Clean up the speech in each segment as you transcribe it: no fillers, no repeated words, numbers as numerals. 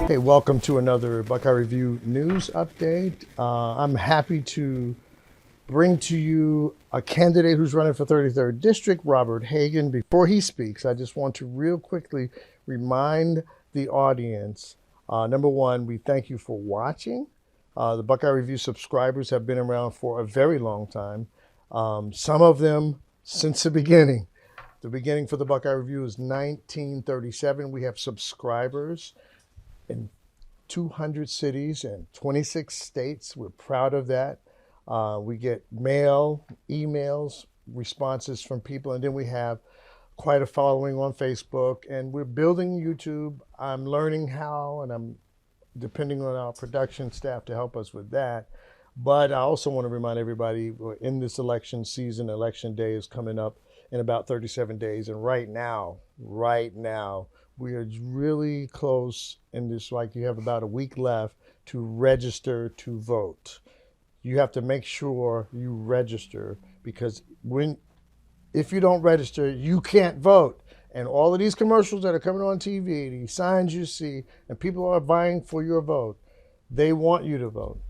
Hey, welcome to another Buckeye Review news update. I'm happy to bring to you a candidate who's running for 33rd District, Robert Hagan. Before he speaks, I just want to real quickly remind the audience, number one, we thank you for watching. The Buckeye Review subscribers have been around for a very long time. Some of them since the beginning. The beginning for the Buckeye Review is 1937. We have subscribers in 200 cities and 26 states. We're proud of that. We get mail, emails, responses from people, and then we have quite a following on Facebook, and we're building YouTube. I'm learning how, and I'm depending on our production staff to help us with that. But I also want to remind everybody, we're in this election season. Election day is coming up in about 37 days. And right now, we are really close in this, like you have about a week left to register to vote. You have to make sure you register, because if you don't register, you can't vote. And all of these commercials that are coming on TV, these signs you see, and people are vying for your vote, they want you to vote.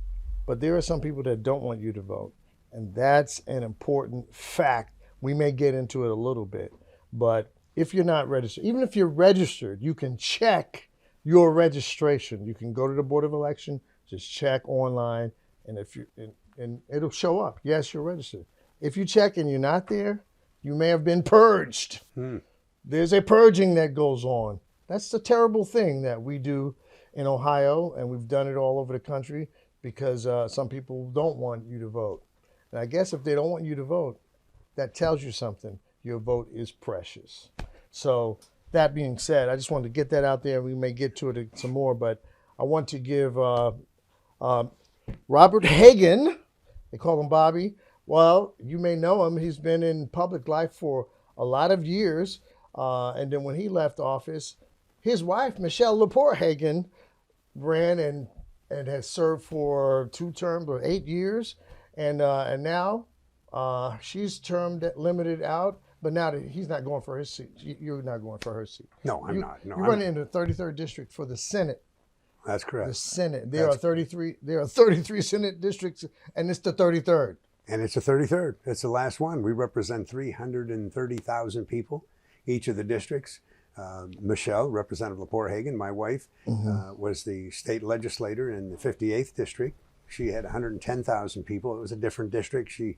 But there are some people that don't want you to vote. And that's an important fact. We may get into it a little bit, but if you're not registered, even if you're registered, you can check your registration. You can go to the Board of Election, just check online, and and it'll show up. Yes, you're registered. If you check and you're not there, you may have been purged. There's a purging that goes on. That's the terrible thing that we do in Ohio, and we've done it all over the country, because some people don't want you to vote. And I guess if they don't want you to vote, that tells you something. Your vote is precious. So that being said, I just wanted to get that out there. We may get to it some more, but I want to give Robert Hagan, they call him Bobby. Well, you may know him. He's been in public life for a lot of years. And then when he left office, his wife, Michelle Laporte Hagan, ran and has served for 2 terms or 8 years. And now she's termed limited out, but now that he's not going for his seat. You're not going for her seat. No, I'm not. No, you're running in the 33rd district for the Senate. That's correct. The Senate. There are 33 Senate districts, and it's the 33rd. And it's the 33rd. It's the last one. We represent 330,000 people, each of the districts. Michelle, Representative Laporte Hagan, my wife, was the state legislator in the 58th district. She had 110,000 people. It was a different district. She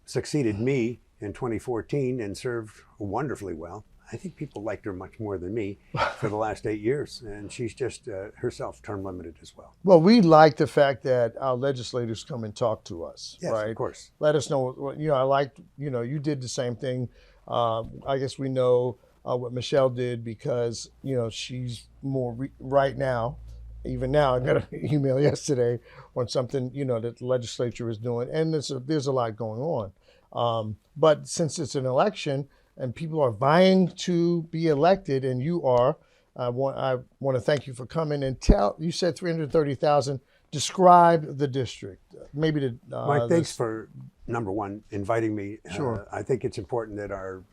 succeeded me in 2014 and served wonderfully well. I think people liked her much more than me for the last 8 years, and she's just herself term limited as well. Well, we like the fact that our legislators come and talk to us, yes, right? Of course. Let us know. I liked, you did the same thing. I guess we know what Michelle did, because, she's more right now. Even now, I got an email yesterday on something, that the legislature is doing, and there's a lot going on. But since it's an election and people are vying to be elected, and you are, I want to thank you for coming and you said 330,000. Describe the district. Maybe Mike, thanks for, number one, inviting me. Sure. I think it's important that our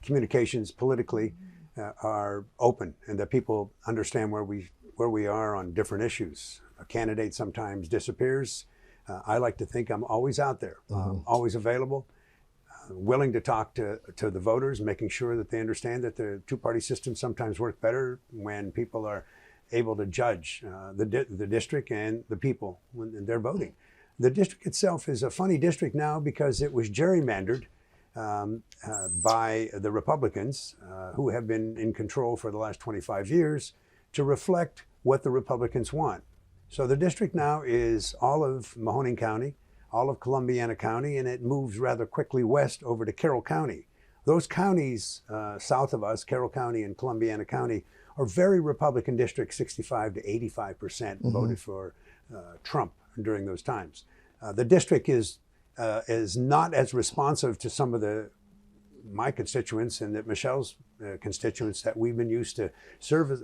communications politically are open, and that people understand where we are on different issues. A candidate sometimes disappears. I like to think I'm always out there, always available, willing to talk to the voters, making sure that they understand that the two-party system sometimes works better when people are able to judge the district and the people when they're voting. The district itself is a funny district now, because it was gerrymandered by the Republicans, who have been in control for the last 25 years, to reflect what the Republicans want. So the district now is all of Mahoning County, all of Columbiana County, and it moves rather quickly west over to Carroll County. Those counties south of us, Carroll County and Columbiana County, are very Republican districts. 65 to 85% voted for Trump during those times. The district is not as responsive to some of my constituents and that Michelle's constituents that we've been used to serve,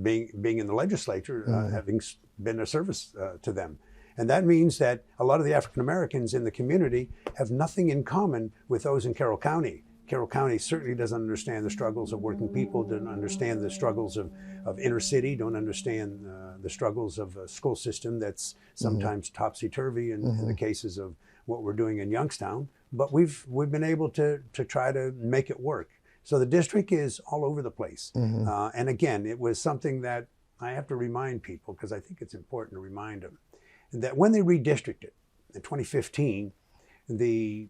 being in the legislature, having been a service to them. And that means that a lot of the African Americans in the community have nothing in common with those in Carroll County. Carroll County certainly doesn't understand the struggles of working people, doesn't understand the struggles of inner city, don't understand the struggles of a school system that's sometimes topsy-turvy in the cases of what we're doing in Youngstown. But we've been able to try to make it work. So the district is all over the place. And again, it was something that I have to remind people, because I think it's important to remind them, that when they redistricted in 2015, the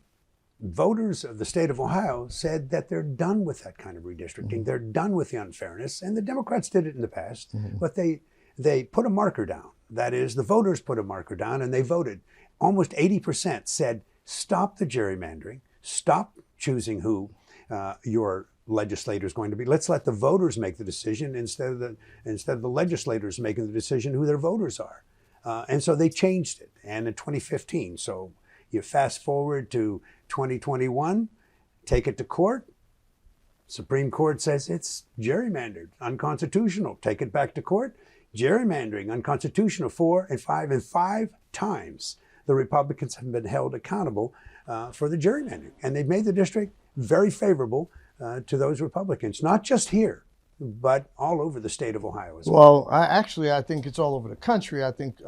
voters of the state of Ohio said that they're done with that kind of redistricting. They're done with the unfairness. And the Democrats did it in the past, but they put a marker down. That is, the voters put a marker down and they voted. Almost 80% said, stop the gerrymandering, stop choosing who your legislator is going to be. Let's let the voters make the decision instead of the legislators making the decision who their voters are. And so they changed it. And in 2015, so you fast forward to 2021, take it to court. Supreme Court says it's gerrymandered, unconstitutional. Take it back to court. Gerrymandering, unconstitutional. 4 and 5 and 5 times the Republicans have been held accountable for the gerrymandering. And they've made the district very favorable to those Republicans, not just here, but all over the state of Ohio as well. Well, I think it's all over the country. I think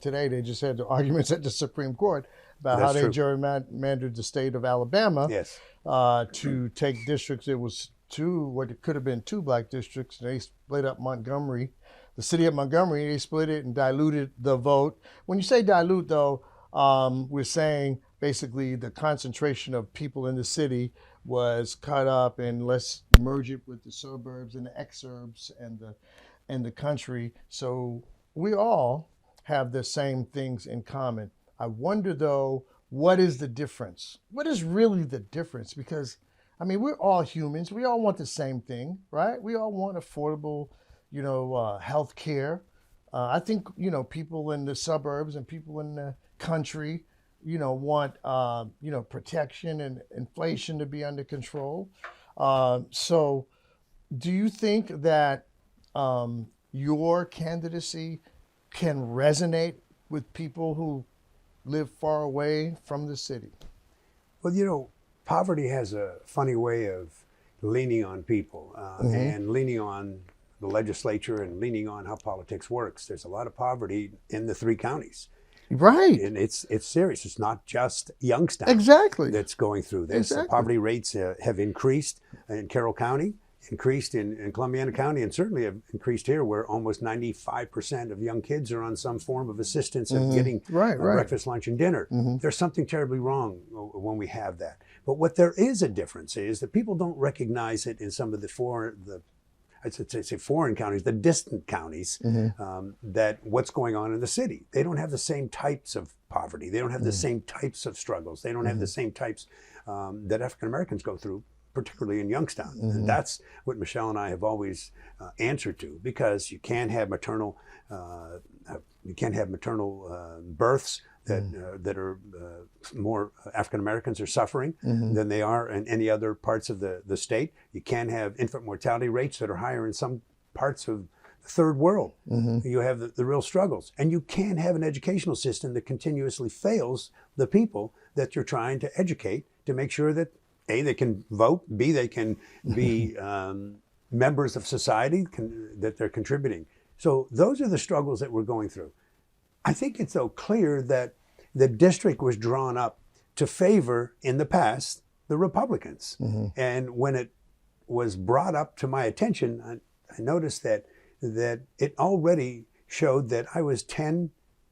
today they just had the arguments at the Supreme Court about how they gerrymandered the state of Alabama to take districts. It was what it could have been 2 black districts. They split up Montgomery, the city of Montgomery. They split it and diluted the vote. When you say dilute, though, we're saying basically the concentration of people in the city was cut up, and let's merge it with the suburbs and the exurbs and the country. So we all have the same things in common. I wonder, though, what is the difference? What is really the difference? Because, I mean, we're all humans. We all want the same thing, right? We all want affordable, health care. I think, people in the suburbs and people in the country, want, protection and inflation to be under control. So do you think that your candidacy can resonate with people who live far away from the city? Well, poverty has a funny way of leaning on people and leaning on the legislature and leaning on how politics works. There's a lot of poverty in the 3 counties. Right. And it's serious. It's not just Youngstown that's going through this. Exactly. Poverty rates have increased in Carroll County, increased in Columbiana County, and certainly have increased here, where almost 95% of young kids are on some form of assistance of getting breakfast, lunch, and dinner. There's something terribly wrong when we have that. But what there is a difference is that people don't recognize it in some of the foreign counties, the distant counties, that what's going on in the city. They don't have the same types of poverty. They don't have the same types of struggles. They don't have the same types that African Americans go through, particularly in Youngstown. And that's what Michelle and I have always answered to, because you can't have maternal births that are more African Americans are suffering than they are in any other parts of the state. You can't have infant mortality rates that are higher in some parts of the third world. You have the real struggles. And you can't have an educational system that continuously fails the people that you're trying to educate to make sure that A, they can vote, B, they can be members of society, that they're contributing. So those are the struggles that we're going through. I think it's so clear that the district was drawn up to favor, in the past, the Republicans. And when it was brought up to my attention, I noticed that it already showed that I was 10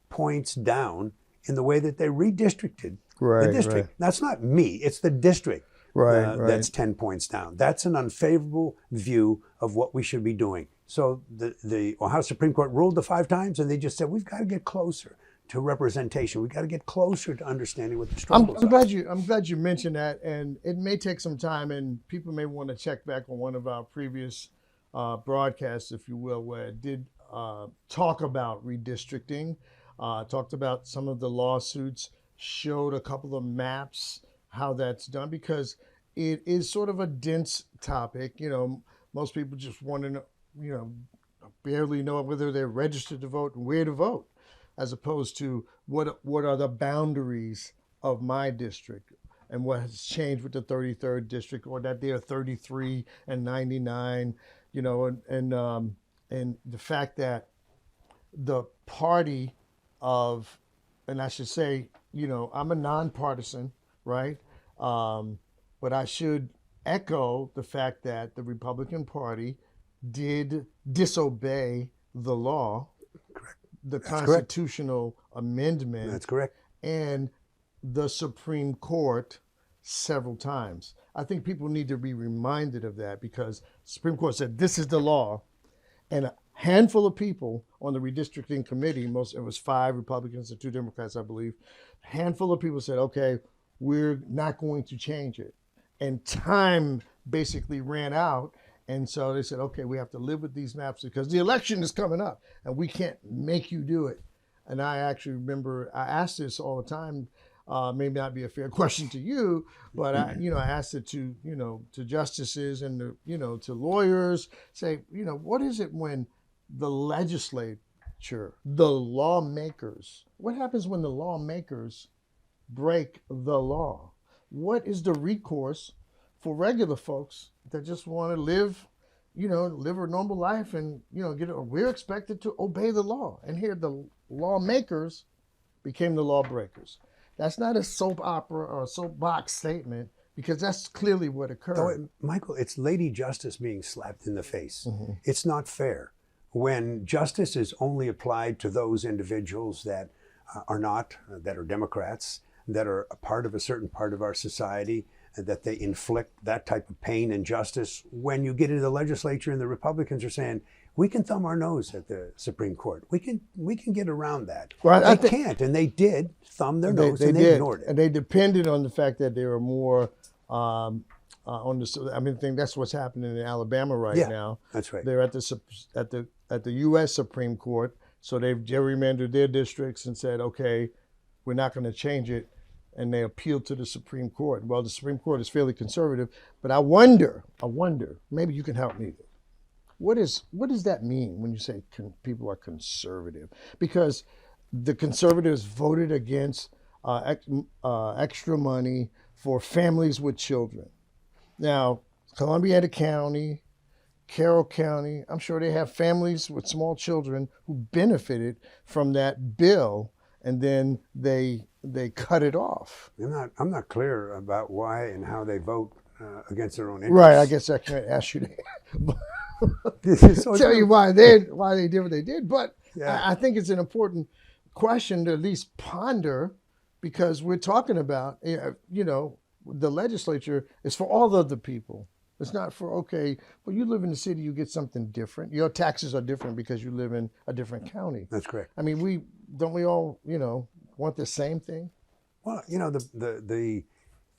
points down in the way that they redistricted the district. Now, it's not me, it's the district that's 10 points down. That's an unfavorable view of what we should be doing. So the Ohio Supreme Court ruled the 5 times, and they just said, we've got to get closer to representation. We've got to get closer to understanding what the struggles are. I'm glad you mentioned that, and it may take some time, and people may want to check back on one of our previous broadcasts, if you will, where it did talk about redistricting, talked about some of the lawsuits, showed a couple of maps, how that's done, because it is sort of a dense topic. Most people just want to know, barely know whether they're registered to vote and where to vote, as opposed to what are the boundaries of my district. and what has changed with the 33rd district, or that they are 33 and 99, and the fact that the party of, and I should say, I'm a nonpartisan, right? But I should echo the fact that the Republican Party did disobey the law, Correct. the That's correct. constitutional amendment, That's correct. and the Supreme Court several times. I think people need to be reminded of that, because the Supreme Court said this is the law, and a handful of people on the redistricting committee, it was 5 Republicans and 2 Democrats, I believe, a handful of people said, okay, we're not going to change it. And time basically ran out. And so they said, okay, we have to live with these maps because the election is coming up and we can't make you do it. And I actually remember I asked this all the time. Maybe not be a fair question to you, but I asked it to, to justices and to lawyers. Say, what is it when the legislature, the lawmakers, what happens when the lawmakers break the law? What is the recourse for regular folks that just want to live a normal life and, we're expected to obey the law. And here the lawmakers became the lawbreakers. That's not a soap opera or a soapbox statement, because that's clearly what occurred. No, Michael, it's Lady Justice being slapped in the face. Mm-hmm. It's not fair when justice is only applied to those individuals that that are Democrats, that are a part of a certain part of our society, that they inflict that type of pain and justice. When you get into the legislature and the Republicans are saying, we can thumb our nose at the Supreme Court. We can get around that. Well, they can't, and they did thumb their nose, and they ignored it. And they depended on the fact that they were more on the. I think that's what's happening in Alabama right now. That's right. They're at the U.S. Supreme Court, so they've gerrymandered their districts and said, okay, we're not going to change it. And they appealed to the Supreme Court. Well, the Supreme Court is fairly conservative, but I wonder, maybe you can help me. What does that mean when you say people are conservative? Because the conservatives voted against extra money for families with children. Now, Columbiana County, Carroll County, I'm sure they have families with small children who benefited from that bill, and then they cut it off. I'm not clear about why and how they vote against their own interests. Right, I guess I can't ask you to tell you why they did what they did. But yeah. I think it's an important question to at least ponder, because we're talking about, the legislature is for all of the people. It's not for, okay, well, you live in the city, you get something different. Your taxes are different because you live in a different county. That's correct. I mean, we all, want the same thing? Well,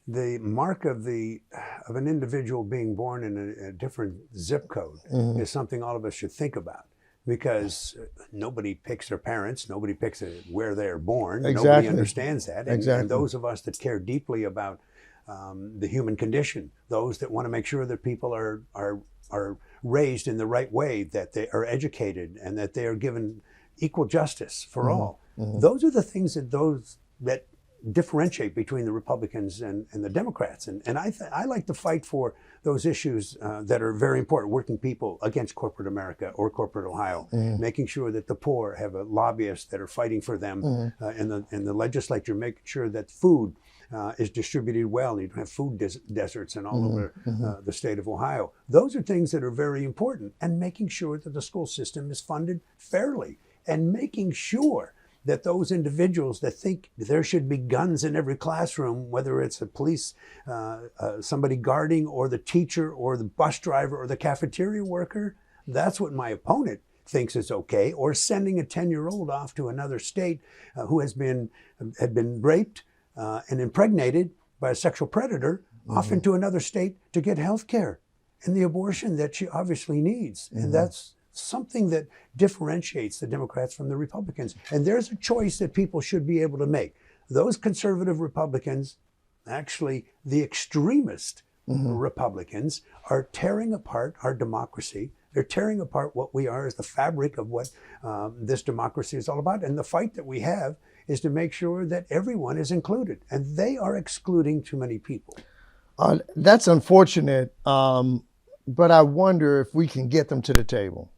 the mark of an individual being born in a different zip code mm-hmm. is something all of us should think about, because nobody picks their parents, nobody picks where they're born. Exactly. Nobody understands that. And those of us that care deeply about the human condition, those that want to make sure that people are raised in the right way, that they are educated, and that they are given equal justice for mm-hmm. all. Mm-hmm. Those are the things that differentiate between the Republicans and the Democrats. And I like to fight for those issues that are very important. Working people against corporate America or corporate Ohio, mm-hmm. making sure that the poor have lobbyists that are fighting for them mm-hmm. in the legislature, making sure that food is distributed well, and you don't have food deserts and all mm-hmm. over mm-hmm. The state of Ohio. Those are things that are very important, and making sure that the school system is funded fairly, and making sure that those individuals that think there should be guns in every classroom, whether it's a police, somebody guarding, or the teacher, or the bus driver, or the cafeteria worker, that's what my opponent thinks is okay. Or sending a 10-year-old off to another state who had been raped and impregnated by a sexual predator, mm-hmm. off into another state to get health care and the abortion that she obviously needs. Mm-hmm. And that's something that differentiates the Democrats from the Republicans. And there's a choice that people should be able to make. Those conservative Republicans, actually the extremist mm-hmm. Republicans, are tearing apart our democracy. They're tearing apart what we are as the fabric of what this democracy is all about. And the fight that we have is to make sure that everyone is included, and they are excluding too many people. That's unfortunate, but I wonder if we can get them to the table.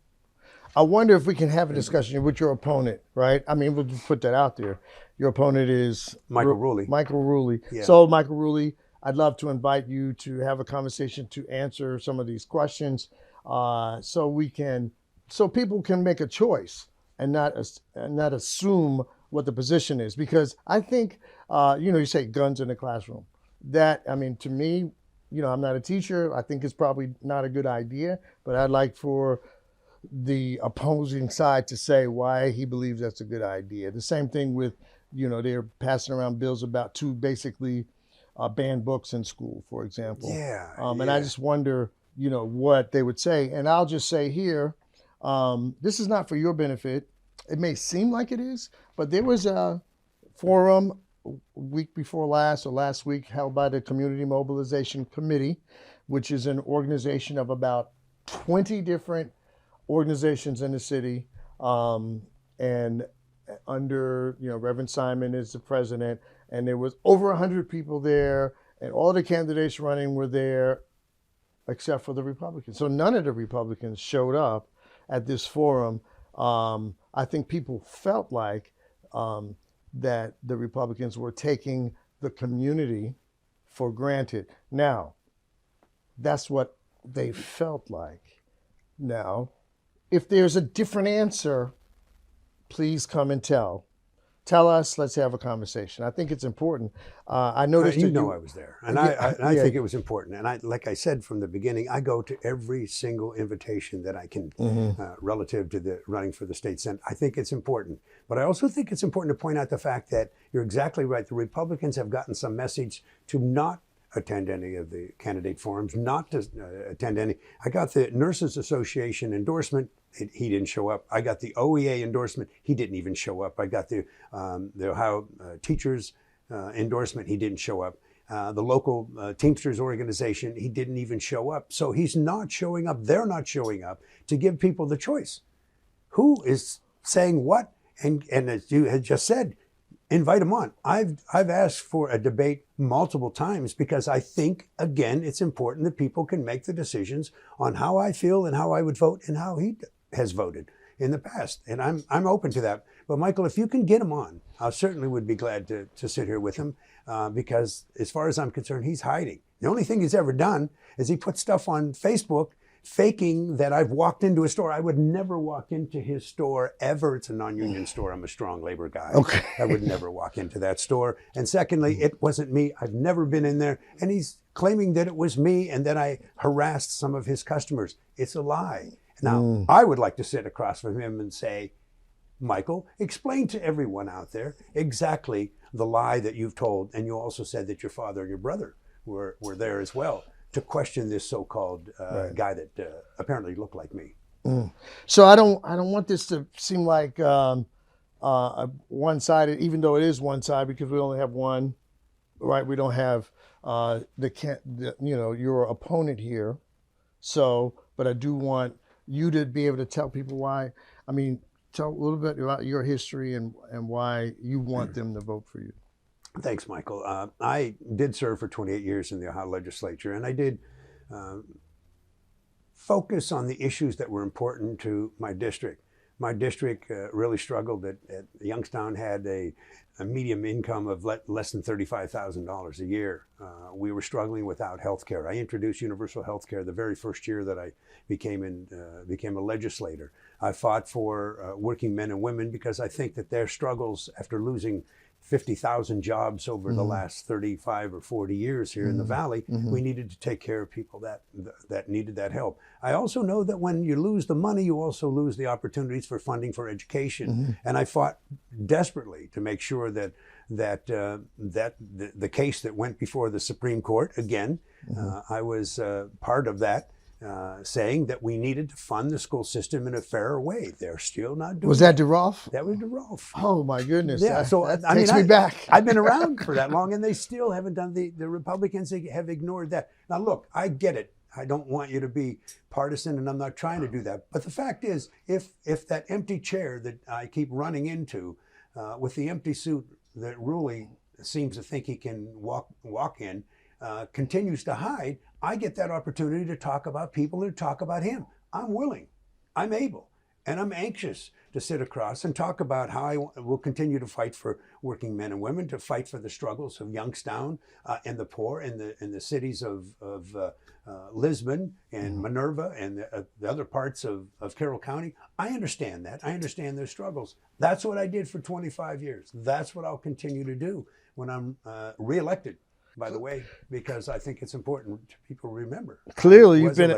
I wonder if we can have a discussion with your opponent, right? I mean, we'll just put that out there. Your opponent is Michael Ruley. Michael Ruley. Yeah. So, Michael Ruley, I'd love to invite you to have a conversation to answer some of these questions, so people can make a choice and not assume what the position is. Because I think, you say guns in the classroom. To me, I'm not a teacher. I think it's probably not a good idea, but I'd like for the opposing side to say why he believes that's a good idea. The same thing with, they're passing around bills about to basically ban books in school, for example. Yeah. And I just wonder, what they would say. And I'll just say here, this is not for your benefit. It may seem like it is, but there was a forum week before last or last week held by the Community Mobilization Committee, which is an organization of about 20 different organizations in the city, and under Reverend Simon is the president, and there was over 100 people there, and all the candidates running were there except for the Republicans. So none of the Republicans showed up at this forum. I think people felt like that the Republicans were taking the community for granted. Now, that's what they felt like. Now, if there's a different answer, please come and tell us. Let's have a conversation. I think it's important. I noticed I was there, and I think it was important. And like I said from the beginning, I go to every single invitation that I can relative to the running for the state senate. I think it's important, but I also think it's important to point out the fact that you're exactly right. The Republicans have gotten some message to not attend any of the candidate forums, not to attend any. I got the Nurses Association endorsement. He didn't show up. I got the OEA endorsement. He didn't even show up. I got the Ohio teachers endorsement. He didn't show up. The local Teamsters organization, he didn't even show up. So he's not showing up. They're not showing up to give people the choice. Who is saying what? And as you had just said, invite them on. I've asked for a debate multiple times because I think, again, it's important that people can make the decisions on how I feel and how I would vote and how he has voted in the past. And I'm open to that. But Michael, if you can get him on, I certainly would be glad to sit here with him because as far as I'm concerned, he's hiding. The only thing he's ever done is he put stuff on Facebook faking that I've walked into a store. I would never walk into his store ever. It's a non-union store. I'm a strong labor guy. Okay. I would never walk into that store. And secondly, it wasn't me. I've never been in there. And he's claiming that it was me and that I harassed some of his customers. It's a lie. Now, I would like to sit across from him and say, Michael, explain to everyone out there exactly the lie that you've told. And you also said that your father and your brother were there as well, to question this so-called guy that apparently looked like me. So I don't want this to seem like one-sided, even though it is one side because we only have one, right? We don't have your opponent here. So, but I do want you to be able to tell people why. I mean, tell a little bit about your history and why you want them to vote for you. Thanks, Michael. I did serve for 28 years in the Ohio legislature, and I did focus on the issues that were important to my district. My district really struggled. Youngstown had a medium income of less than $35,000 a year. We were struggling without health care. I introduced universal health care the very first year that I became a legislator. I fought for working men and women because I think that their struggles after losing 50,000 jobs over the last 35 or 40 years here in the Valley, we needed to take care of people that needed that help. I also know that when you lose the money, you also lose the opportunities for funding for education. And I fought desperately to make sure that the case that went before the Supreme Court, again, I was part of that. Saying that we needed to fund the school system in a fairer way. They're still not doing Was that DeRolf? That was DeRolf. Oh my goodness. Yeah, that takes me back. I've been around for that long and they still haven't done the Republicans have ignored that. Now look, I get it. I don't want you to be partisan and I'm not trying to do that. But the fact is, if that empty chair that I keep running into with the empty suit that Rulli seems to think he can walk in, continues to hide, I get that opportunity to talk about people who talk about him. I'm willing, I'm able, and I'm anxious to sit across and talk about how I will continue to fight for working men and women, to fight for the struggles of Youngstown and the poor in the cities of Lisbon and Minerva and the other parts of Carroll County. I understand that. I understand their struggles. That's what I did for 25 years. That's what I'll continue to do when I'm reelected, by the way, because I think it's important to people remember. Clearly, you've been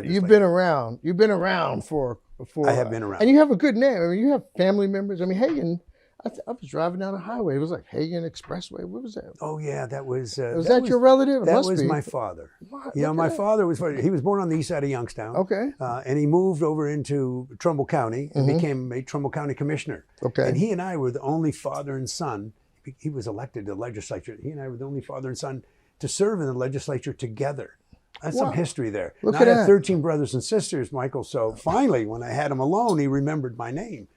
around. You've been around for. I have been around, and you have a good name. I mean, you have family members. I mean, Hagan. I was driving down the highway. It was like Hagan Expressway. What was that? Oh yeah, that was. Was that your relative? That was my father. What? You know, my father was. He was born on the east side of Youngstown. Okay. And he moved over into Trumbull County and became a Trumbull County commissioner. Okay. And he and I were the only father and son. He was elected to the legislature. He and I were the only father and son to serve in the legislature together. That's some history there. Look now, at I have that. 13 brothers and sisters, Michael. So finally, when I had him alone, he remembered my name.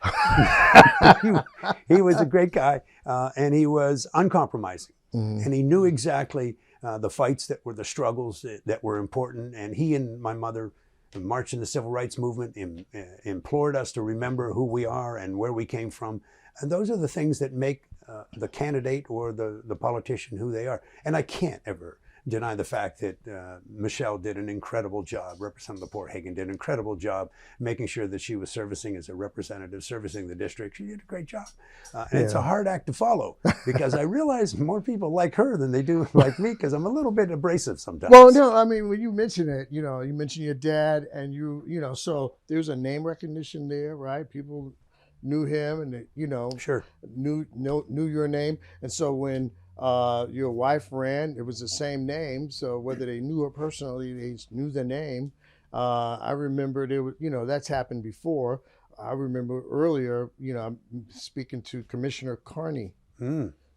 he was a great guy, and he was uncompromising. And he knew exactly the fights that were the struggles that were important. And he and my mother marched in the civil rights movement, implored us to remember who we are and where we came from. And those are the things that make the candidate or the politician who they are. And I can't ever deny the fact that Michelle did an incredible job. Representative Lepore Hagan did an incredible job making sure that she was servicing as a representative, servicing the district. She did a great job. And it's a hard act to follow because I realize more people like her than they do like me because I'm a little bit abrasive sometimes. Well, no, I mean, when you mention it, you know, you mentioned your dad and you know, so there's a name recognition there, right? People knew him and, you know, Sure. knew your name. And so when your wife ran, it was the same name. So whether they knew her personally, they knew the name. I remember there was, you know, that's happened before. I remember earlier, you know, I'm speaking to Commissioner Carney,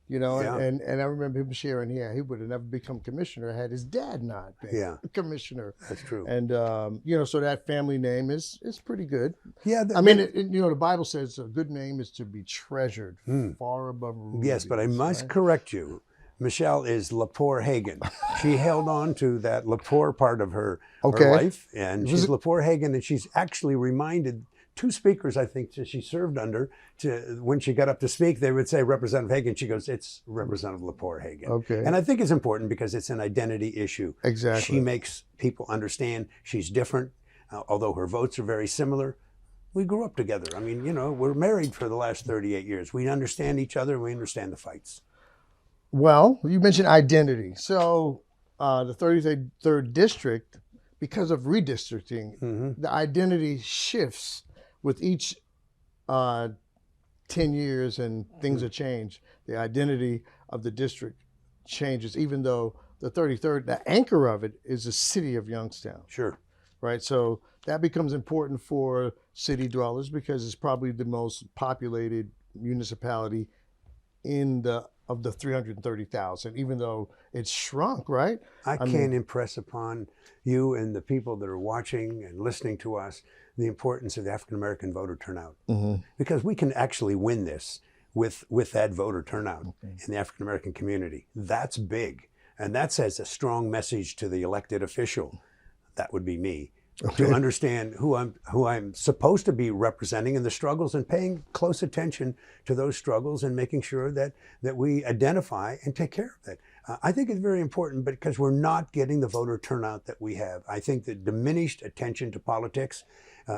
you know, and I remember him sharing, he would have never become commissioner had his dad not been commissioner. That's true. And, you know, so that family name is pretty good. Yeah. I mean, you know, the Bible says a good name is to be treasured far above rubies. Yes, but I must correct you. Michelle is Lepore Hagan. She held on to that Lepore part of her life, and she's Lepore Hagan, and she's actually reminded two speakers, I think, that she served under, to when she got up to speak, they would say Representative Hagan. She goes, it's Representative Lepore Hagan. Okay. And I think it's important because it's an identity issue. Exactly. She makes people understand she's different, although her votes are very similar. We grew up together. I mean, you know, we're married for the last 38 years. We understand each other and we understand the fights. Well, you mentioned identity. So the 33rd district, because of redistricting, the identity shifts with each 10 years and things are changed. The identity of the district changes, even though the 33rd, the anchor of it is the city of Youngstown. Sure. Right. So that becomes important for city dwellers because it's probably the most populated municipality of the 330,000, even though it's shrunk, right? I can't impress upon you and the people that are watching and listening to us the importance of the African American voter turnout, because we can actually win this with that voter turnout in the African American community. That's big, and that sends a strong message to the elected official. That would be me. To understand who I'm supposed to be representing in the struggles and paying close attention to those struggles and making sure that we identify and take care of it. I think it's very important because we're not getting the voter turnout that we have. I think that diminished attention to politics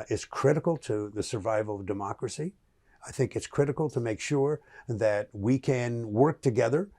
is critical to the survival of democracy. I think it's critical to make sure that we can work together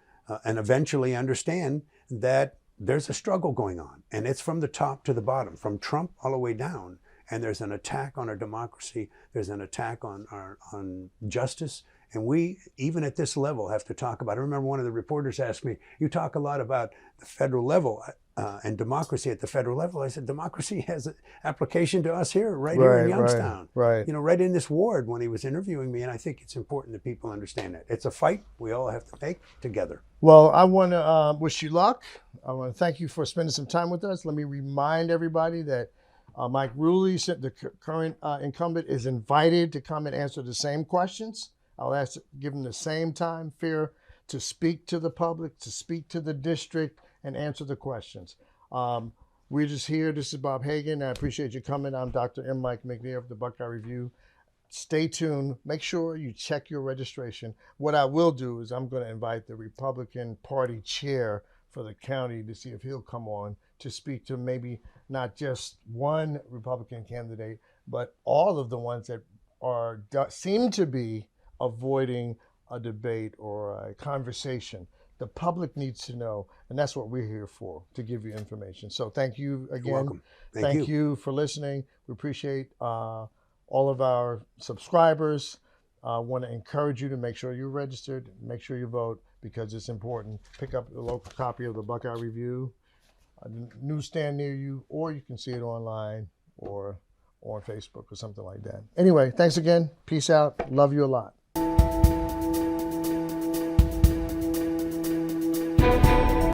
and eventually understand that there's a struggle going on, and it's from the top to the bottom, from Trump all the way down. And there's an attack on our democracy. There's an attack on justice. And we, even at this level, have to talk about it. I remember one of the reporters asked me, you talk a lot about the federal level and democracy at the federal level. I said, democracy has an application to us here, right here in Youngstown. Right. You know, right in this ward when he was interviewing me. And I think it's important that people understand that. It's a fight we all have to make together. Well, I want to wish you luck. I want to thank you for spending some time with us. Let me remind everybody that Mike Rulli, the current incumbent, is invited to come and answer the same questions I'll give them the same time fair to speak to the public, to speak to the district, and answer the questions. We're just here. This is Bob Hagan. I appreciate you coming. I'm Dr. M. Mike McNair of the Buckeye Review. Stay tuned. Make sure you check your registration. What I will do is I'm going to invite the Republican Party chair for the county to see if he'll come on to speak to maybe not just one Republican candidate, but all of the ones that seem to be avoiding a debate or a conversation. The public needs to know, and that's what we're here for, to give you information. So thank you again. You're welcome. Thank you for listening. We appreciate all of our subscribers. I want to encourage you to make sure you're registered, make sure you vote, because it's important. Pick up a local copy of the Buckeye Review, a newsstand near you, or you can see it online or on Facebook or something like that. Anyway, thanks again. Peace out. Love you a lot.